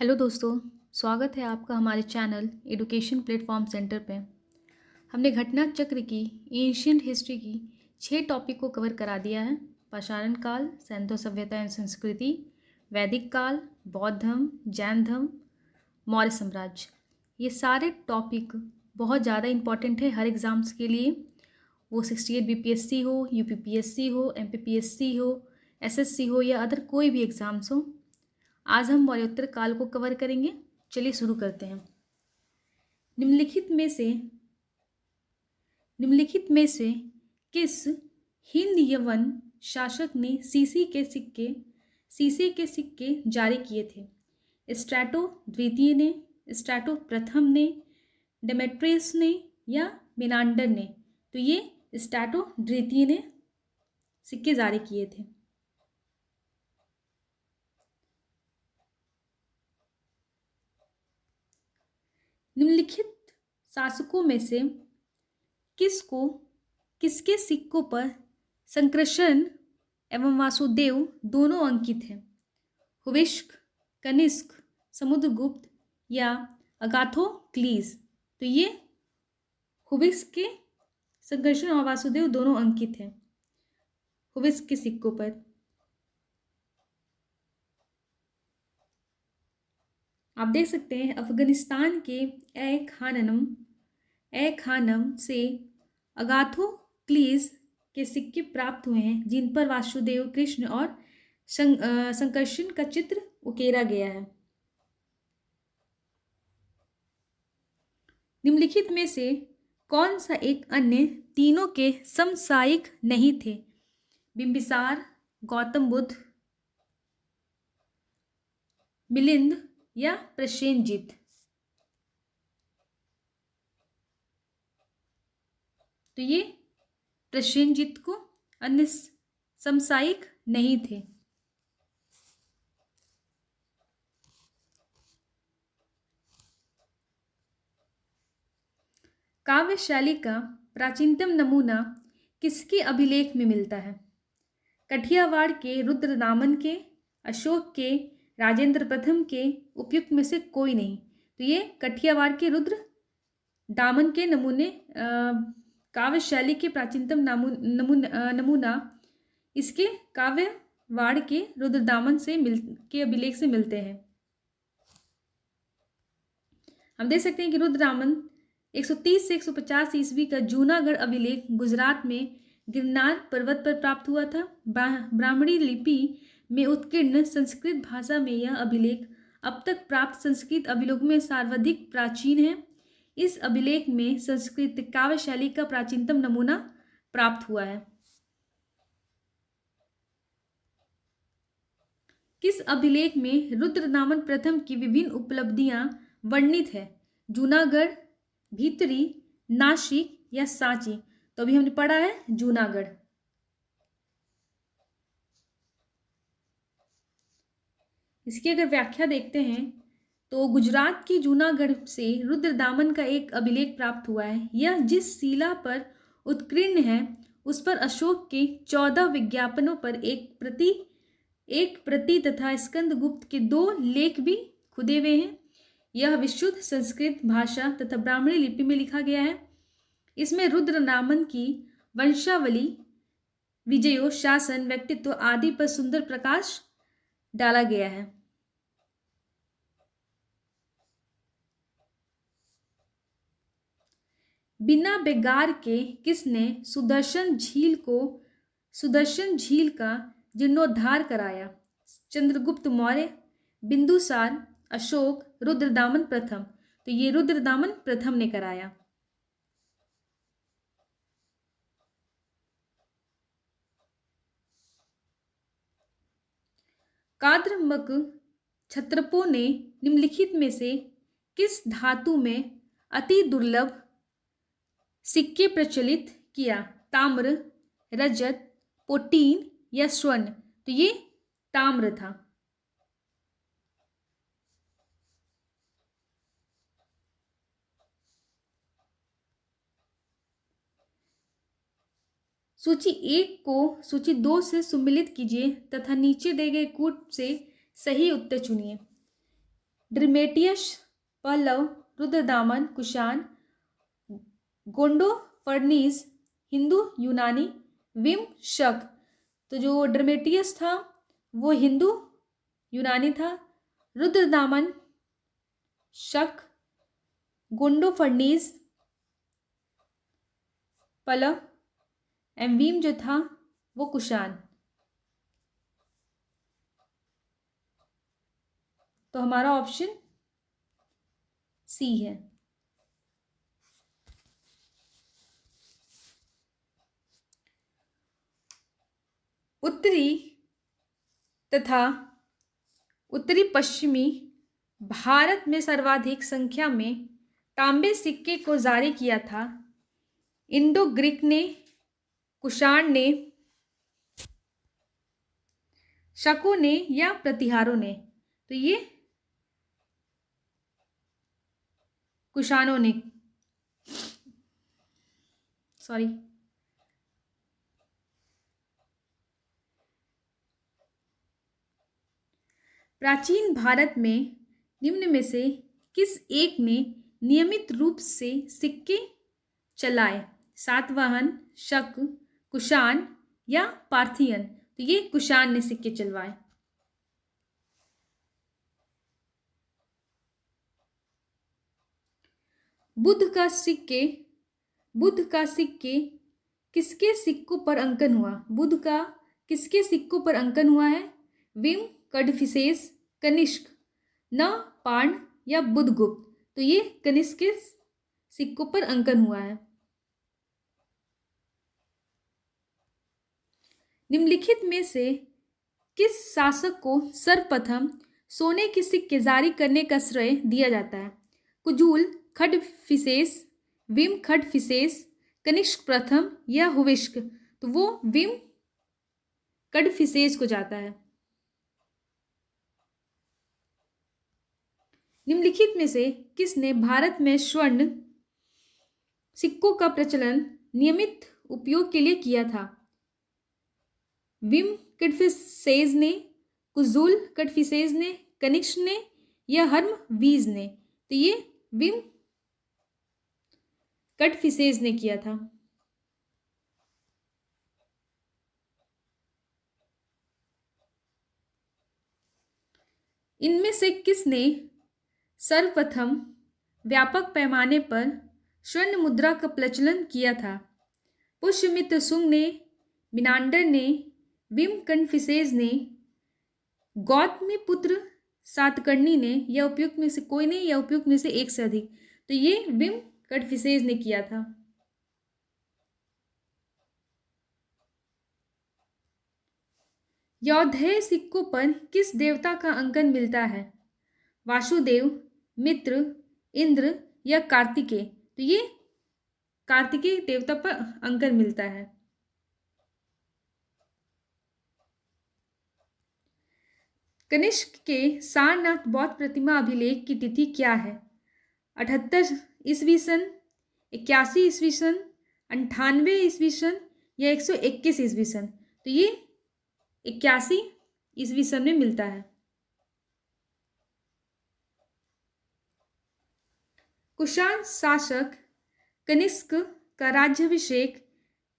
Hello दोस्तों, स्वागत है आपका हमारे चैनल एडुकेशन प्लेटफॉर्म सेंटर पे। हमने घटना चक्र की एंशियंट हिस्ट्री की 6 टॉपिक को कवर करा दिया है। पाषाण काल, सैंधव सभ्यता एवं संस्कृति, वैदिक काल, बौद्ध धर्म, जैन धर्म, मौर्य साम्राज्य। ये सारे टॉपिक बहुत ज़्यादा इंपॉर्टेंट है हर एग्ज़ाम्स के लिए। वो 68 बीपीएससी हो, यूपीपीएससी हो, एमपीपीएससी हो, एसएससी हो या अदर कोई भी एग्ज़ाम्स हो। आज हम मौर्योत्तर काल को कवर करेंगे। चलिए शुरू करते हैं। निम्नलिखित में से किस हिंद यवन शासक ने सीसे के सिक्के जारी किए थे? स्ट्रैटो द्वितीय ने, स्ट्रैटो प्रथम ने, डेमेट्रियस ने या मिनांडर ने? तो ये स्ट्रैटो द्वितीय ने सिक्के जारी किए थे। निम्नलिखित शासकों में से किसके सिक्कों पर संकर्षण एवं वासुदेव दोनों अंकित हैं? हुविस्क, कनिष्क, समुद्रगुप्त या अगाथोक्लीज? तो ये हुविस्क के संकर्षण और वासुदेव दोनों अंकित हैं हुविस्क के सिक्कों पर। आप देख सकते हैं अफगानिस्तान के ए खानम से अगाथोक्लीज के सिक्के प्राप्त हुए हैं जिन पर वासुदेव, कृष्ण और संकर्षण का चित्र उकेरा गया है। निम्नलिखित में से कौन सा एक अन्य तीनों के समसामयिक नहीं थे? बिंबिसार, गौतम बुद्ध, मिलिंद या प्रसेनजीत? तो ये प्रसेनजीत को अन्य समसामयिक नहीं थे। काव्य शैली का प्राचीनतम नमूना किसके अभिलेख में मिलता है? कठियावाड़ के, रुद्रदामन के, अशोक के, राजेंद्र प्रथम के? उपयुक्त में से कोई नहीं। तो ये कठियावाड़ के रुद्र दामन के नमूने काव्य शैली के प्राचीनतम नमूना इसके काव्यवाड़ के रुद्रदामन के अभिलेख से मिलते हैं। हम देख सकते हैं कि रुद्रदामन 130 से 150 ईस्वी का जूनागढ़ अभिलेख गुजरात में गिरनार पर्वत पर प्राप्त हुआ था। ब्राह्मणी लिपि में उत्कीर्ण संस्कृत भाषा में यह अभिलेख अब तक प्राप्त संस्कृत अभिलेखों में सर्वाधिक प्राचीन है। इस अभिलेख में संस्कृत काव्य शैली का प्राचीनतम नमूना प्राप्त हुआ है। किस अभिलेख में रुद्रदामन प्रथम की विभिन्न उपलब्धियां वर्णित है? जूनागढ़, भीतरी, नासिक या सांची? तो अभी हमने पढ़ा है जूनागढ़। इसकी अगर व्याख्या देखते हैं तो गुजरात की जूनागढ़ से रुद्रदामन का एक अभिलेख प्राप्त हुआ है। यह जिस शिला पर उत्कीर्ण है उस पर अशोक के 14 विज्ञापनों पर एक प्रति तथा स्कंदगुप्त के 2 लेख भी खुदे हुए हैं। यह विशुद्ध संस्कृत भाषा तथा ब्राह्मणी लिपि में लिखा गया है। इसमें रुद्रदामन की वंशावली, विजयों, शासन, व्यक्तित्व आदि पर सुंदर प्रकाश डाला गया है। बिना बेगार के किसने सुदर्शन झील का जीर्णोद्धार कराया? चंद्रगुप्त मौर्य, बिंदुसार, अशोक, रुद्रदामन प्रथम? तो ये रुद्रदामन प्रथम ने कराया। काद्रमक क्षत्रपों ने निम्नलिखित में से किस धातु में अति दुर्लभ सिक्के प्रचलित किया? ताम्र, रजत, पोटीन या स्वर्ण? तो ये ताम्र था। सूची 1 को सूची 2 से सम्मिलित कीजिए तथा नीचे दिए गए कूट से सही उत्तर चुनिए। ड्रमेटियस, पल्लव, रुद्रदामन, कुषाण, गोंडोफर्नीज, हिंदू यूनानी, विम शक। तो जो ड्रमेटियस था वो हिंदू यूनानी था, रुद्रदामन शक, गोंडोफर्नीज पल्लव, एवं जो था वो कुषाण। तो हमारा ऑप्शन सी है। उत्तरी तथा उत्तरी पश्चिमी भारत में सर्वाधिक संख्या में तांबे सिक्के को जारी किया था इंडो ग्रीक ने, कुषाण ने, शकों ने या प्रतिहारों ने। तो ये कुषाणों ने, सॉरी। प्राचीन भारत में निम्न में से किस एक ने नियमित रूप से सिक्के चलाए? सातवाहन, शक, कुषाण या पार्थियन। तो ये कुषाण ने सिक्के चलवाए। बुद्ध का सिक्के किसके सिक्कों पर अंकन हुआ? बुद्ध का किसके सिक्कों पर अंकन हुआ है? विम, कडफिसेस, कनिष्क, न पाण या बुद्धगुप्त। तो ये कनिष्क के सिक्कों पर अंकन हुआ है। निम्नलिखित में से किस शासक को सर्वप्रथम सोने के सिक्के जारी करने का श्रेय दिया जाता है? कुजूल, खडफिसेस, विम खडफिसेस, कनिष्क प्रथम या हुविष्क। तो वो विम कडफिसेस को जाता है। निम्नलिखित में से किसने भारत में स्वर्ण सिक्कों का प्रचलन नियमित उपयोग के लिए किया था? विम कडफिसेस ने, कुजूल कडफिसेस ने, कनिष्क ने या हर्मवीज ने। तो ये विम कडफिसेस ने किया था। इनमें से किसने सर्वप्रथम व्यापक पैमाने पर स्वर्ण मुद्रा का प्रचलन किया था? पुष्यमित्र शुंग ने, मिनांडर ने, विम कडफिसेस ने, गौतमीपुत्र सातकर्णी ने या उपयुक्त में से कोई नहीं या उपयुक्त में से एक से अधिक। तो ये विम कडफिसेस ने किया था। यौधेय सिक्कों पर किस देवता का अंकन मिलता है? वासुदेव, मित्र, इंद्र या कार्तिकेय। तो ये कार्तिकेय देवता पर अंकन मिलता है। कनिष्क के सारनाथ बौद्ध प्रतिमा अभिलेख की तिथि क्या है? 78 ईस्वी सन, 81 ईस्वी सन, 98 ईस्वी सन या 121 ईस्वी सन। तो ये 81 ईस्वी सन में मिलता है। कुषाण शासक कनिष्क का राज्याभिषेक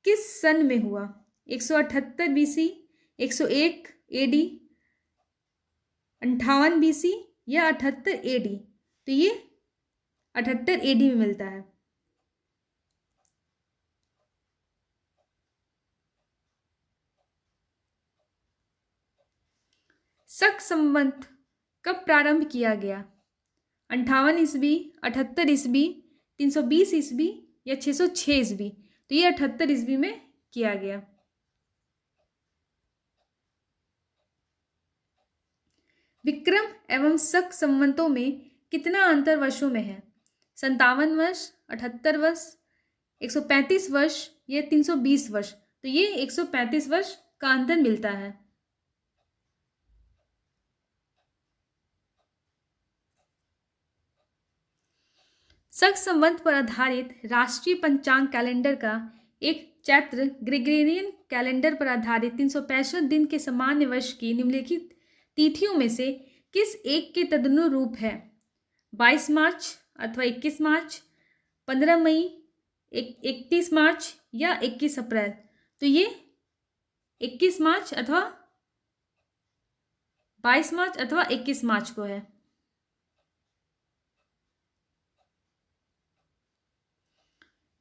किस सन में हुआ? 178 बीसी, 101 एडी, 58 बीसी या 78 एडी। तो ये 78 एडी में मिलता है। शक संवत कब प्रारंभ किया गया? 58 ईस्वी, 78 ईस्वी, 320 ईस्वी या 606 ईस्वी। तो ये 78 ईस्वी में किया गया। विक्रम एवं शक संवतों में कितना अंतर वर्षों में है? 57 वर्ष, 78 वर्ष, 135 वर्ष या 320 वर्ष। तो ये 135 वर्ष का अंतर मिलता है। शक संवत पर आधारित राष्ट्रीय पंचांग कैलेंडर का एक चैत्र ग्रेगोरियन कैलेंडर पर आधारित 365 दिन के सामान्य वर्ष की निम्नलिखित तिथियों में से किस एक के तदनुरूप है? 22 मार्च अथवा 21 मार्च, 15 मई, 31 मार्च या 21 अप्रैल? तो ये 21 मार्च अथवा 22 मार्च अथवा 21 मार्च को है।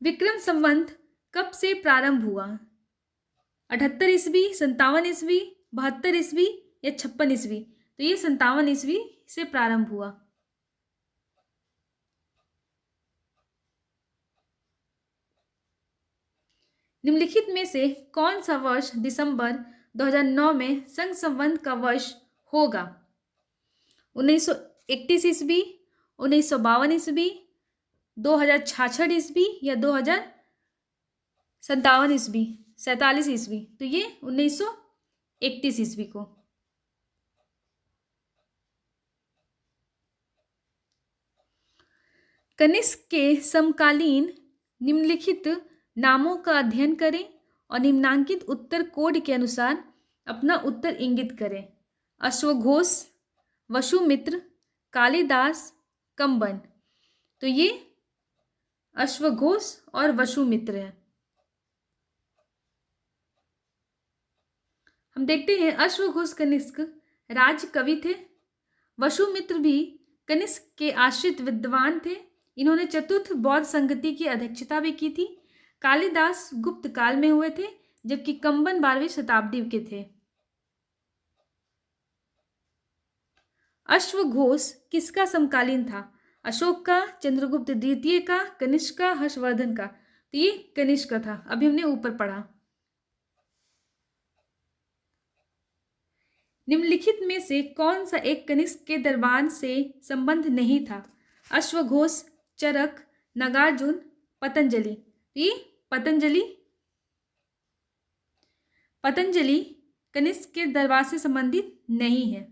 विक्रम संवत कब से प्रारंभ हुआ? 78 ईस्वी, 57 ईस्वी, 72 ईस्वी या 56 ईस्वी? तो ये 57 ईस्वी से प्रारंभ हुआ। निम्नलिखित में से कौन सा वर्ष दिसंबर 2009 में संघ संवत का वर्ष होगा? 1931 ईस्वी, 1952 ईस्वी, 2066 ईस्वी या 2057 ईस्वी, 47 ईस्वी? तो ये 1931 ईस्वी को। कनिष्क के समकालीन निम्नलिखित नामों का अध्ययन करें और निम्नांकित उत्तर कोड के अनुसार अपना उत्तर इंगित करें। अश्वघोष, वसुमित्र, कालिदास, कंबन। तो ये अश्वघोष और वसुमित्र है। हम देखते हैं अश्वघोष कनिष्क राज कवि थे। वसुमित्र भी कनिष्क के आश्रित विद्वान थे। इन्होंने चतुर्थ बौद्ध संगति की अध्यक्षता भी की थी। कालिदास गुप्त काल में हुए थे, जबकि कंबन 12वीं शताब्दी के थे। अश्वघोष किसका समकालीन था? अशोक का, चंद्रगुप्त द्वितीय का, कनिष्क का, हर्षवर्धन का? तो ये कनिष्क का था। अभी हमने ऊपर पढ़ा। निम्नलिखित में से कौन सा एक कनिष्क के दरबार से संबंध नहीं था? अश्वघोष, चरक, नागार्जुन, पतंजलि? ये पतंजलि कनिष्क के दरबार से संबंधित नहीं है।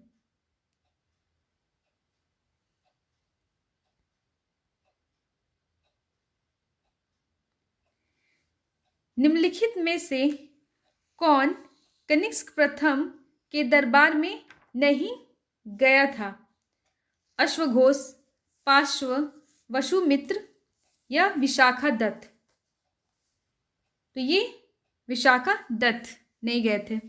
निम्नलिखित में से कौन कनिष्क प्रथम के दरबार में नहीं गया था? अश्वघोष, पार्श्व, वसुमित्र या विशाखा दत्त? तो ये विशाखा दत्त नहीं गए थे।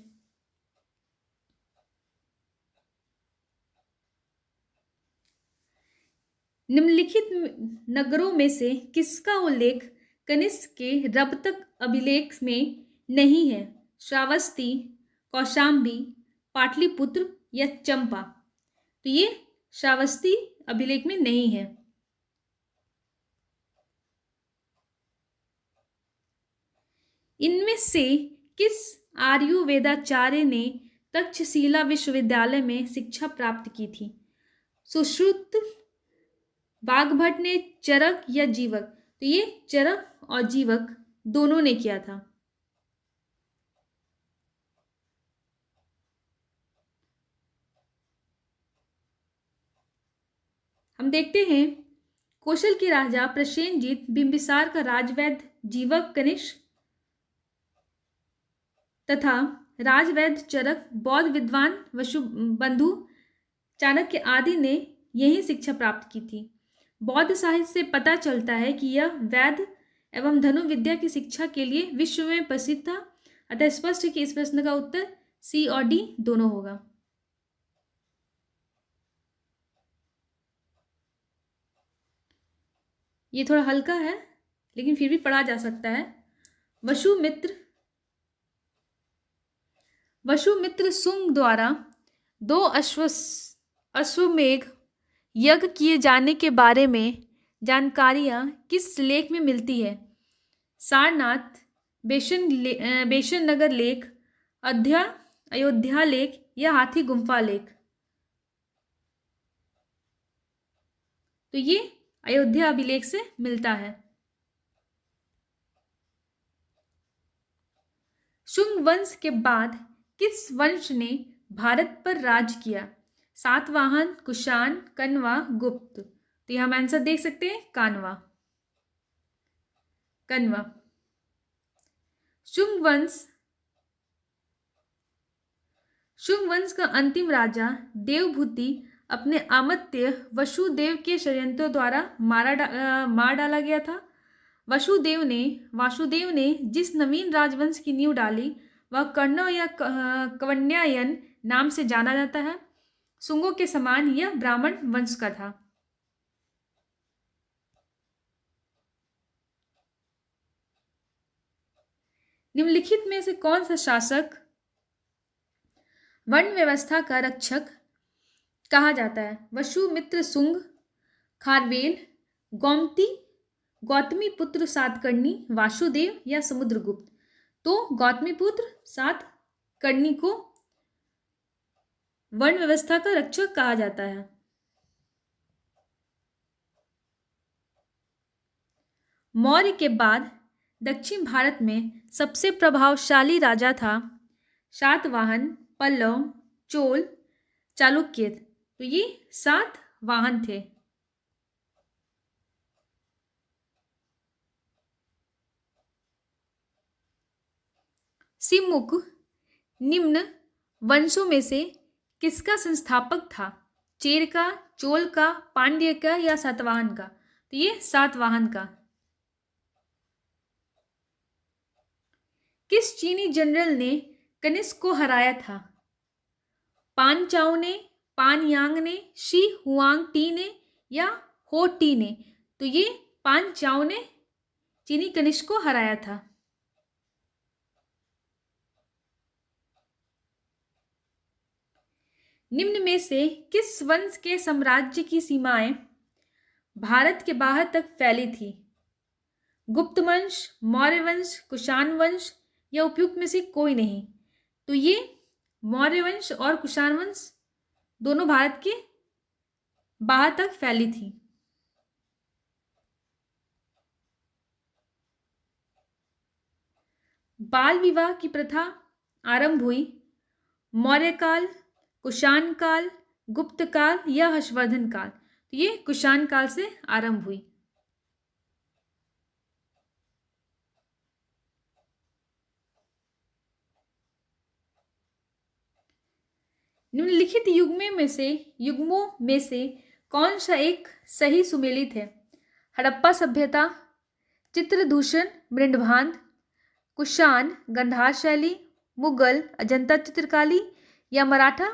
निम्नलिखित नगरों में से किसका उल्लेख कनिष्क के रबतक अभिलेख में नहीं है? श्रावस्ती, कौशाम्बी, पाटलिपुत्र या चंपा? तो ये श्रावस्ती अभिलेख में नहीं है। इनमें से किस आर्युवेदाचार्य ने तक्षशिला विश्वविद्यालय में शिक्षा प्राप्त की थी? सुश्रुत, वाग्भट ने, चरक या जीवक? तो ये चरक और जीवक दोनों ने किया था। हम देखते हैं कौशल के राजा प्रसेनजीत बिंबिसार का राजवैद्य जीवक कनिष्क तथा राजवैद्य चरक बौद्ध विद्वान वसुबंधु चाणक्य आदि ने यही शिक्षा प्राप्त की थी। बौद्ध साहित्य से पता चलता है कि यह वैद्य एवं धनुर्विद्या की शिक्षा के लिए विश्व में प्रसिद्ध था। अतः स्पष्ट है कि इस प्रश्न का उत्तर सी और डी दोनों होगा। ये थोड़ा हल्का है लेकिन फिर भी पढ़ा जा सकता है। वसुमित्र सुंग द्वारा 2 अश्वमेघ यज्ञ किए जाने के बारे में जानकारियां किस लेख में मिलती है? सारनाथ, बेशन नगर लेख, अयोध्या लेख या हाथी गुम्फा लेख? तो ये अयोध्या अभिलेख से मिलता है। शुंग वंश के बाद किस वंश ने भारत पर राज किया? सातवाहन, कुषाण, कण्वा, गुप्त? तो यहां हम आंसर देख सकते हैं कण्वा। शुंग वंश का अंतिम राजा देवभूति अपने अमात्य वसुदेव के षड्यंत्रों द्वारा मार डाला गया था। वासुदेव ने जिस नवीन राजवंश की नींव डाली वह कर्ण या कवन्यायन नाम से जाना जाता है। शुंगों के समान यह ब्राह्मण वंश का था। निम्नलिखित में से कौन सा शासक वर्ण व्यवस्था का रक्षक कहा जाता है? वसुमित्र शुंग, खारवेल, गौतमी पुत्र सातकर्णी, वासुदेव या समुद्रगुप्त? तो गौतमी पुत्र सातकर्णी को वर्ण व्यवस्था का रक्षक कहा जाता है। मौर्य के बाद दक्षिण भारत में सबसे प्रभावशाली राजा था सातवाहन, पल्लव, चोल, चालुक्य। तो ये सातवाहन थे। सिमुक निम्न वंशों में से किसका संस्थापक था? चेर का, चोल का, पांड्य का या सातवाहन का? तो ये सातवाहन का। किस चीनी जनरल ने कनिष्क को हराया था? पान चाओ ने, पान यांग ने, शी हुआंग टी ने या हो टी ने? तो ये पान चाओ ने चीनी कनिष्क को हराया था। निम्न में से किस वंश के साम्राज्य की सीमाएं भारत के बाहर तक फैली थी? गुप्त वंश, मौर्य वंश, कुषाण वंश या उपयुक्त में से कोई नहीं? तो ये मौर्य वंश और कुषाण वंश दोनों भारत के बाहर तक फैली थी। बाल विवाह की प्रथा आरंभ हुई मौर्य काल, कुषाण काल, गुप्त काल या हर्षवर्धन काल? तो ये कुषाण काल से आरंभ हुई। निम्नलिखित युग्मों में से कौन सा एक सही सुमेलित है? हड़प्पा सभ्यता, चित्रदूषण, मृंडभान, कुषाण गंधार शैली, मुगल अजंता चित्रकारी या मराठा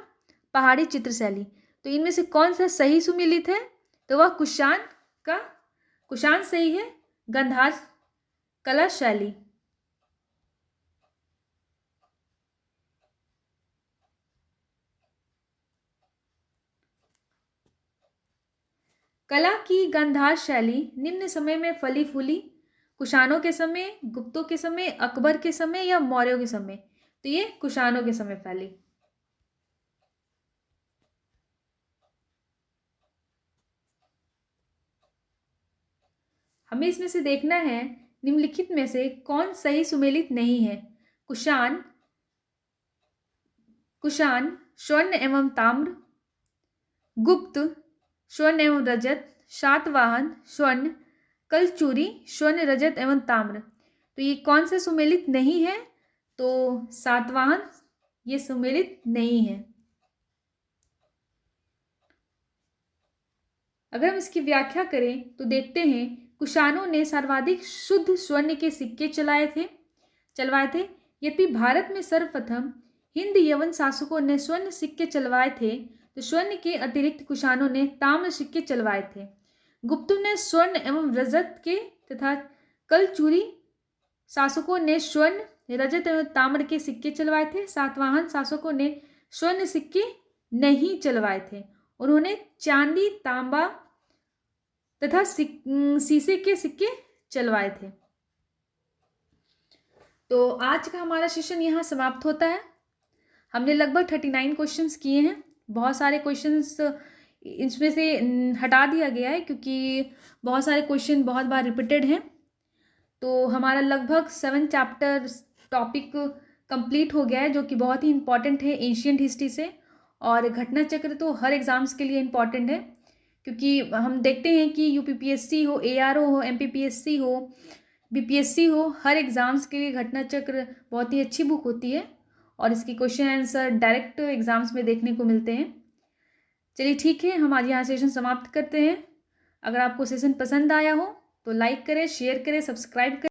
पहाड़ी चित्रशैली? तो इनमें से कौन सा सही सुमेलित है? तो वह कुषाण सही है, गंधार कला शैली। कला की गांधार शैली निम्न समय में फली फूली? कुषाणों के समय, गुप्तों के समय, अकबर के समय या मौर्यों के समय? तो ये कुषाणों के समय फैली। हमें इसमें से देखना है निम्नलिखित में से कौन सही सुमेलित नहीं है? कुषाण स्वर्ण एवं ताम्र, गुप्त स्वर्ण एवं रजत, सातवाहन स्वर्ण, कलचुरी स्वर्ण रजत एवं ताम्र। तो ये कौन सा सुमेलित नहीं है? तो सातवाहन ये सुमेलित नहीं है। अगर हम इसकी व्याख्या करें तो देखते हैं कुषाणों ने सर्वाधिक शुद्ध स्वर्ण के सिक्के चलवाए थे। यद्यपि भारत में सर्वप्रथम हिंद यवन शासकों ने स्वर्ण सिक्के चलवाए थे तो स्वर्ण के अतिरिक्त कुषाणों ने ताम्र सिक्के चलवाए थे। गुप्तों ने स्वर्ण एवं रजत के तथा कलचुरी शासकों ने स्वर्ण, रजत एवं ताम्र के सिक्के चलवाए थे। सातवाहन शासकों ने स्वर्ण सिक्के नहीं चलवाए थे। उन्होंने चांदी, तांबा तथा शीशे के सिक्के चलवाए थे। तो आज का हमारा सेशन यहाँ समाप्त होता है। हमने लगभग 39 क्वेश्चंस किए हैं। बहुत सारे क्वेश्चंस इसमें से हटा दिया गया है क्योंकि बहुत सारे क्वेश्चन बहुत बार रिपीटेड हैं। तो हमारा लगभग 7 चैप्टर टॉपिक कंप्लीट हो गया है जो कि बहुत ही इंपॉर्टेंट है एंशिएंट हिस्ट्री से। और घटना चक्र तो हर एग्ज़ाम्स के लिए इम्पॉर्टेंट है क्योंकि हम देखते हैं कि यूपीपीएससी हो, एआरओ हो, एमपीपीएससी हो, बीपीएससी हो, हर एग्ज़ाम्स के लिए घटना चक्र बहुत ही अच्छी बुक होती है और इसकी क्वेश्चन आंसर डायरेक्ट एग्ज़ाम्स में देखने को मिलते हैं। चलिए ठीक है, हम आज यहाँ सेशन समाप्त करते हैं। अगर आपको सेशन पसंद आया हो तो लाइक करें, शेयर करें, सब्सक्राइब करें।